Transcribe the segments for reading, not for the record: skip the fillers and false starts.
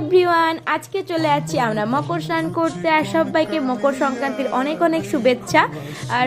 Everyone, আজকে চলে যাচ্ছি আমরা মকর স্নান করতে। আর সবাইকে মকর সংক্রান্তির অনেক অনেক শুভেচ্ছা। আর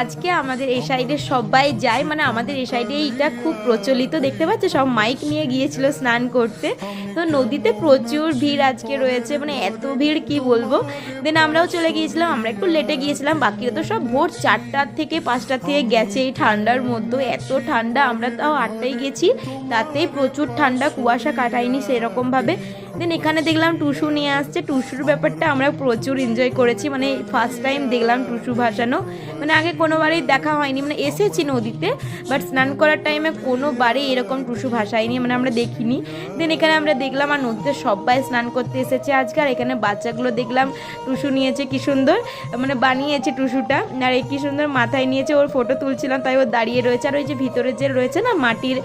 আজকে আমাদের এই সাইডে সবাই যায়, মানে আমাদের এই সাইডে এটা খুব প্রচলিত, দেখতে পাচ্ছে সব মাইক নিয়ে গিয়েছিল স্নান করতে। তো নদীতে প্রচুর ভিড় আজকে রয়েছে, মানে এত ভিড় কি বলবো। দেন আমরাও চলে গিয়েছিলাম, আমরা একটু লেটে গিয়েছিলাম, বাকিরা তো সব ভোর 4টার থেকে 5টার থেকে গেছে এই ঠান্ডার মধ্যে। এত ঠান্ডা, আমরা তাও 8টায় গেছি, তাতেই প্রচুর ঠান্ডা, কুয়াশা কাটায়নি সেরকমভাবে। দেন এখানে দেখলাম টুসু নিয়ে আসছে, টুসুর ব্যাপারটা আমরা প্রচুর এনজয় করেছি, মানে ফার্স্ট টাইম দেখলাম টুসু ভাসানো, মানে আগে কোনোবারই দেখা হয়নি, মানে এসেছি নদীতে বাট স্নান করার টাইমে কোনোবারই এরকম টুসু ভাসায়নি, মানে আমরা দেখিনি। দেন এখানে আমরা দেখলাম আর নদীতে সবাই স্নান করতে এসেছে আজকে। আর এখানে বাচ্চাগুলো দেখলাম টুসু নিয়েছে, কি সুন্দর মানে বানিয়েছে টুসুটা, আর কি সুন্দর মাথায় নিয়েছে, ওর ফটো তুলছিলাম তাই ও দাঁড়িয়ে রয়েছে। আর ওই যে ভিতরে যে রয়েছে না মাটির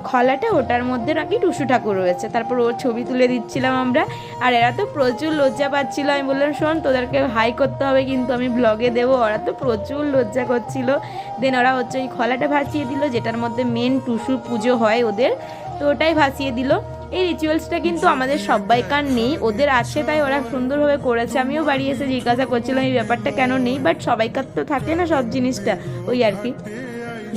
খলাটা, ওটার মধ্যে নাকি টুসু ঠাকুর রয়েছে, তারপর ওর ছবি তুলে দিচ্ছিলাম আমরা। আর এরা তো প্রচুর লজ্জা পাচ্ছিল, আমি বললাম শোন তোদেরকে হাই করতে হবে কিন্তু আমি ব্লগে দেবো, ওরা তো প্রচুর লজ্জা করছিল। দেন ওরা ওই খলাটা ভাসিয়ে দিল, যেটার মধ্যে মেন টুসু পুজো হয় ওদের, তো ওটাই ভাসিয়ে দিল। এই রিচুয়ালসটা কিন্তু আমাদের সবাইকার নেই, ওদের আছে তাই ওরা সুন্দরভাবে করেছে। আমিও বাড়ি এসে জিজ্ঞাসা করছিলাম এই ব্যাপারটা কেন নেই, বাট সবাইকার তো থাকে না সব জিনিসটা, ওই আর কি।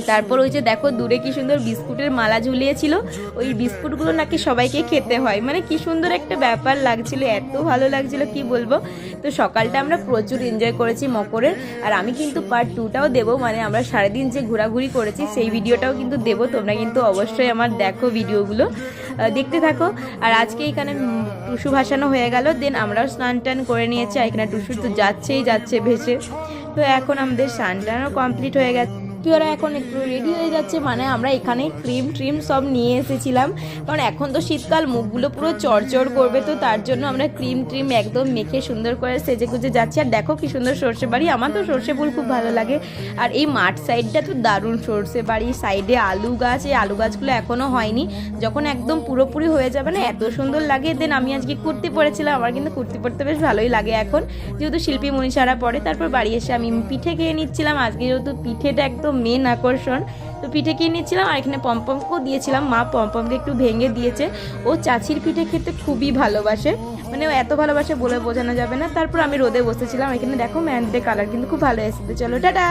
তারপর ওই যে দেখো দূরে কি সুন্দর বিস্কুটের মালা ঝুলিয়েছিল, ওই বিস্কুটগুলো নাকি সবাইকে খেতে হয়, মানে কি সুন্দর একটা ব্যাপার লাগছিল, এত ভালো লাগছিল কি বলবো। তো সকালটা আমরা প্রচুর এনজয় করেছি মকরের। আর আমি কিন্তু পার্ট 2টাও দেবো, মানে আমরা সারাদিন যে ঘোরাঘুরি করেছি সেই ভিডিওটাও কিন্তু দেবো, তোমরা কিন্তু অবশ্যই আমার দেখো ভিডিওগুলো, দেখতে থাকো। আর আজকে এখানে টুসু ভাসানো হয়ে গেল, দেন আমরাও স্নান টান করে নিয়েছি। আর এখানে টুসু তো যাচ্ছে ভেসে। তো এখন আমাদের স্নান টানও কমপ্লিট হয়ে গেছে, ওরা এখন একটু রেডি হয়ে যাচ্ছে, মানে আমরা এখানে ক্রিম সব নিয়ে এসেছিলাম, কারণ এখন তো শীতকাল, মুখগুলো পুরো চড়চড় করবে, তো তার জন্য আমরা ক্রিম একদম মেখে সুন্দর করে সেজে গুজে যাচ্ছি। আর দেখো কি সুন্দর সর্ষে বাড়ি, আমার তো সর্ষে ফুল খুব ভালো লাগে। আর এই মাঠ সাইডটা তো দারুণ, সর্ষে বাড়ি সাইডে আলু গাছ, এই আলু গাছগুলো এখনও হয়নি, যখন একদম পুরোপুরি হয়ে যাবে না এত সুন্দর লাগে। দেন আমি আজকে কুর্তি পরেছিলাম, আমার কিন্তু কুর্তি পরতে বেশ ভালোই লাগে এখন, যেহেতু শিল্পী মনীষারা পরে। তারপর বাড়ি এসে আমি পিঠে খেয়ে নিচ্ছিলাম, আজকে যেহেতু পিঠেটা একদম মেন আকর্ষণ, তো পিঠে খেয়ে নিচ্ছিলাম। আর এখানে পমপমকেও দিয়েছিলাম, মা পমপমকে একটু ভেঙে দিয়েছে, ও চাচির পিঠে খেতে খুবই ভালোবাসে, মানে ও এত ভালোবাসে বলে বোঝানো যাবে না। তারপর আমি রোদে বসেছিলাম, এখানে দেখো মেহেন্দির কালার কিন্তু খুব ভালো এসেছে। চলো টাটা।